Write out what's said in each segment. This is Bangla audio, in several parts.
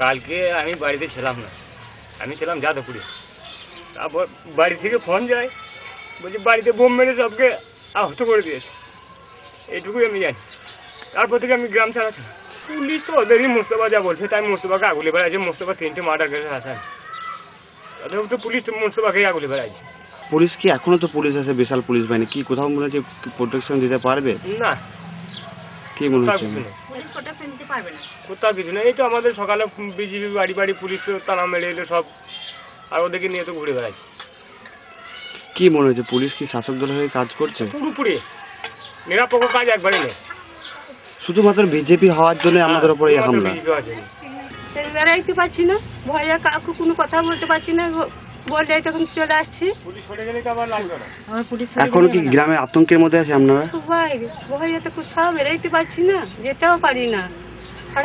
কালকে আমি বাড়িতে ছিলাম না, আমি ছিলাম যাদবপুরে। তারপর বাড়ি থেকে ফোন যায়, বলছি বাড়িতে বোম মেরে সবকে আহত করে দিয়েছে, এইটুকুই আমি জানি। তারপর থেকে আমি গ্রাম ছাড়াচ্ছি। পুলিশ তো ওদেরই, মোস্তফা যা বলছে তাই মোস্তফাকে আগুলে বেড়াচ্ছে। মোস্তফা 3টে মার্ডার কেসে আসান, তাদের তো পুলিশ মোস্তফাকেই আগুলে বেড়াচ্ছে। পুলিশ কি এখনো তো পুলিশ আছে, বিশাল পুলিশ বাহিনী, কি কোথাও মনে হচ্ছে প্রোটেকশন দিতে পারবে না? কি মনে হচ্ছে কোথাও কিছু নেই। এই তো আমাদের সকালে বিজেপি বাড়ি বাড়ি পুলিশ তালা মেরে এলো সব, আর ওদেরকে নিয়ে তো ঘুরে বেড়াচ্ছে। কি মনে হচ্ছে পুলিশ কি শাসক দলের হয়ে কাজ করছে? পুরোপুরি নিরাপক্ষ কাজ একবারে নেই, শুধুমাত্র বিজেপি হওয়ার জন্য আমাদের উপরে হামলা। বেড়াইতে পারছি না, ভয়ে কাউকে কোনো কথা বলতে পারছি না, বললে তখন চলে আসছি। এখন কি গ্রামে আতঙ্কের মধ্যে আছে আপনারা? সবাই ভয়ে তো কোথাও বেরোইতে পারছি না, যেতেও পারি না,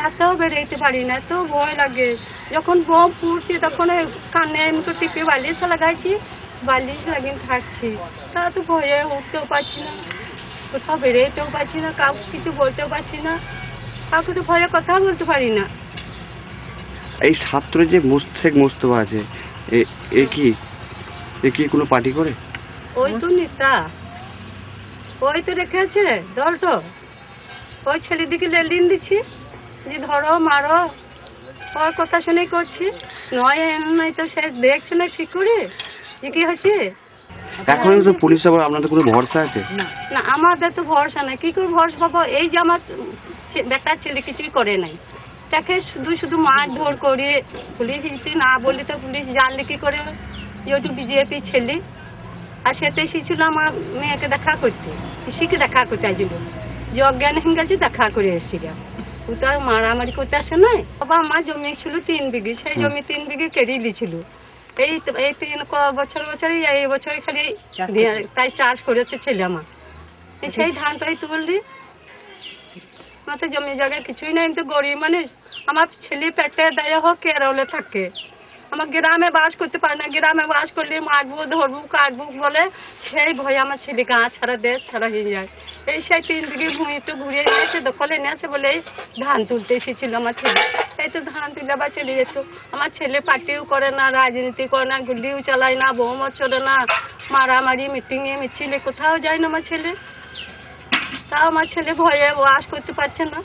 রাস্তাও বেরোইতে পারি না, তো ভয় লাগে। যখন বোম পুড়ছে তখন কানে মুখে টিপে বালিশ লাগাইছি, বালিশ লাগিয়ে থাকছি, তা তো ভয়ে উঠতেও পারছি না, কোথাও বেরোতেও পারছি না, কাউকে কিছু বলতেও পারছি না, কাউকে তো ভয়ে কথা বলতে পারি না। এই ছাত্র যে শেখ মোস্তফা আছে, এ কি কোনো পার্টি করে? ওই তো নেতা, ওই তো রেখেছে দল, তো ওই ছেলেদিকে লেলিন দিচ্ছি যে ধরো মারো, ওর কথা শুনে করছি। নয় তো সে দেখছে না ঠিক করে যে কি হচ্ছে। এখন তো পুলিশের উপর আপনাদের কোনো ভরসা আছে? না, আমাদের তো ভরসা নাই। কি করে ভরসা পাবো? এই যে আমার বেটার ছেলে কিছুই করে নাই, তাকে শুধু মারধর করে। পুলিশ না বললে তো পুলিশ জানলে কি করে যেহেতু বিজেপি ছেলে, আর সে তো এসেছিল আমার মেয়েকে দেখা করতে, পিসিকে দেখা করতে আসছিল, যে অজ্ঞান হয়ে গেছে দেখা করে এসেছিল। ও তো আর মারামারি করতে আসে নাই। বাবা আমার জমি ছিল 3 বিঘে, সেই জমি 3 বিঘে কেড়ে দিয়েছিল। এই 3 বছরই এই বছরে খালি তাই চাষ করেছে ছেলে আমার, সেই ধানটাই তুললি। আমার তো জমি জায়গায় কিছুই নাই, তো গরিব মানুষ। আমার ছেলে পেটে দেয় হোক কেরলে থাকে, আমার গ্রামে বাস করতে পারে না। গ্রামে বাস করলে মারবো, ধরবো, কাটবো বলে, সেই ভয়ে আমার ছেলে গাঁ ছাড়া দেশ ছাড়া হয়ে যায়। এই সেই 3 বিঘে ভূমি তো ঘুরে নিয়েছে, দখলে নিয়েছে বলে ধান তুলতে এসেছিল আমার ছেলে। এই তো ধান তুলে আবার চলে যেত। আমার ছেলে পার্টিও করে না, রাজনীতি করে না, গুলিও চালায় না, বোমও চলে না, মারামারি মিটিংয়ে মিছিলে কোথাও যায় না আমার ছেলে। তাও আমার ছেলে ভয়ে বাস করতে পারছে না।